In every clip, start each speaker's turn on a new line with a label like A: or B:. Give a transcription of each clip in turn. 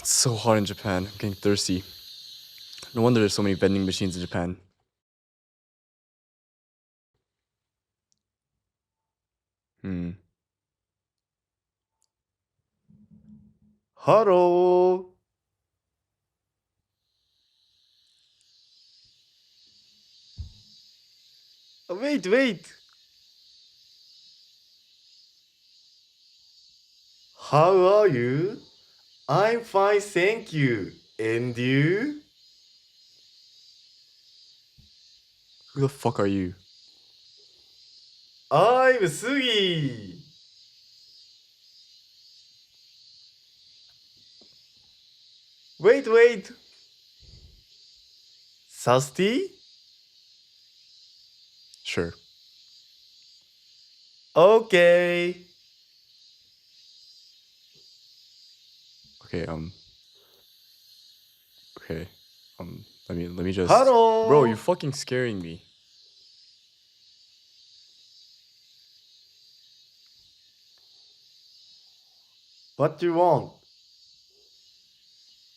A: It's so hot in Japan. I'm getting thirsty. No wonder there's so many vending machines in Japan.
B: Hello. Wait. How are you? I'm fine, thank you. And you?
A: Who the fuck are you?
B: I'm Sugi. Wait. Thirsty?
A: Sure.
B: Okay.
A: Okay, let me just...
B: Hello.
A: Bro, you're fucking scaring me.
B: What do you want?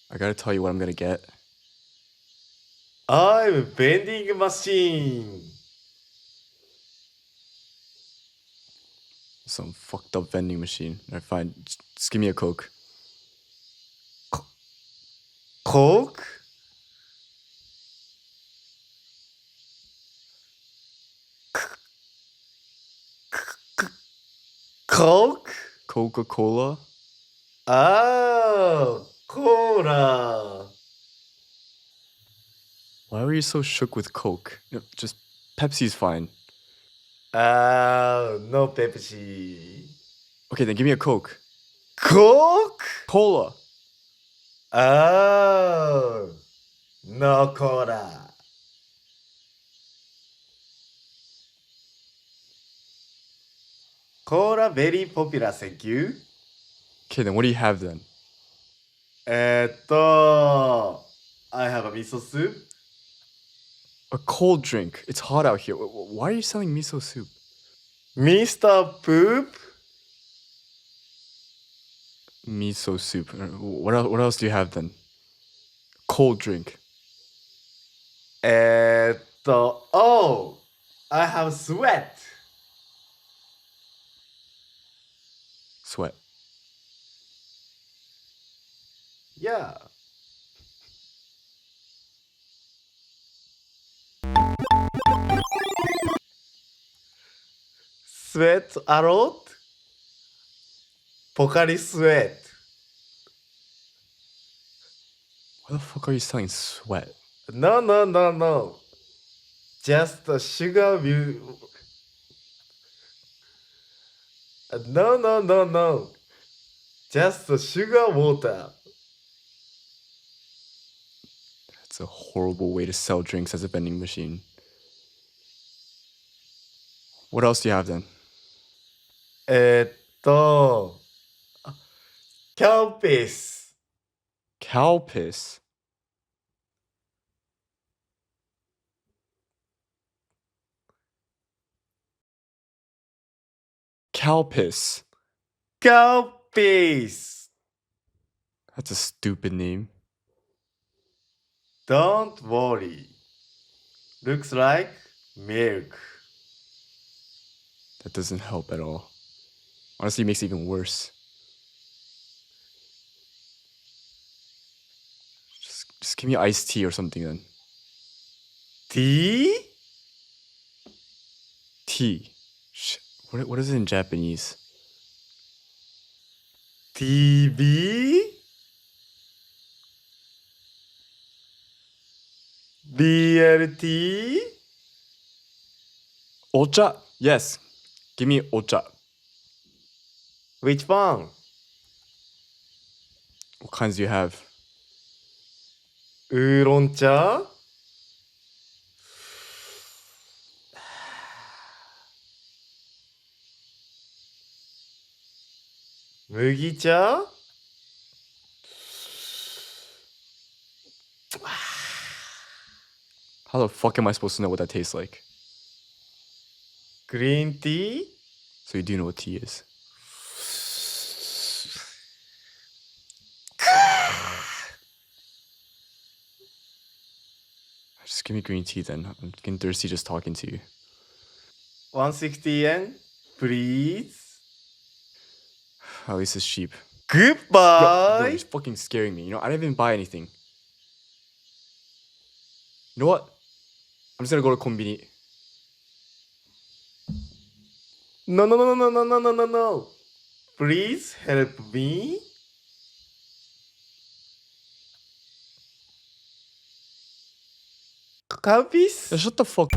A: I gotta tell you what I'm gonna get.
B: I'm vending machine.
A: Some fucked up vending machine. Alright, fine. Just give me a Coke.
B: Coke? Coke?
A: Coca-Cola?
B: Oh, cola.
A: Why were you so shook with Coke? Just Pepsi's fine.
B: No Pepsi.
A: Okay, then give me a Coke.
B: Coke?
A: Cola!
B: Oh, no cola. Cola very popular, thank you.
A: Okay, then what do you have then?
B: I have a miso soup.
A: A cold drink. It's hot out here. Why are you selling miso soup?
B: Mr. Poop?
A: Miso soup. What else do you have then? Cold drink.
B: Oh, I have sweat.
A: Sweat.
B: Yeah. Sweat a lot? Pocari sweat.
A: Why the fuck are you selling sweat?
B: No. Just the sugar will... No. Just the sugar water.
A: That's a horrible way to sell drinks as a vending machine. What else do you have then?
B: Campus.
A: Cow piss. Cow piss.
B: Campus.
A: That's a stupid name.
B: Don't worry. Looks like milk.
A: That doesn't help at all. Honestly, it makes it even worse. Just give me iced tea or something then.
B: Tea?
A: Tea. Shit. What is it in Japanese?
B: TV? BLT?
A: Ocha? Yes. Give me ocha.
B: Which one?
A: What kinds do you have?
B: Oolong-cha?麦茶?
A: How the fuck am I supposed to know what that tastes like?
B: Green tea?
A: So you do know what tea is. Just give me green tea then. I'm getting thirsty just talking to you.
B: 160 yen, please.
A: At least it's cheap.
B: Goodbye.
A: Yo, you're fucking scaring me. You know, I didn't even buy anything. You know what? I'm just gonna go to konbini.
B: No, no, no, no, no, no, no, no, no. Please help me. Coppies?
A: Shut the fuck.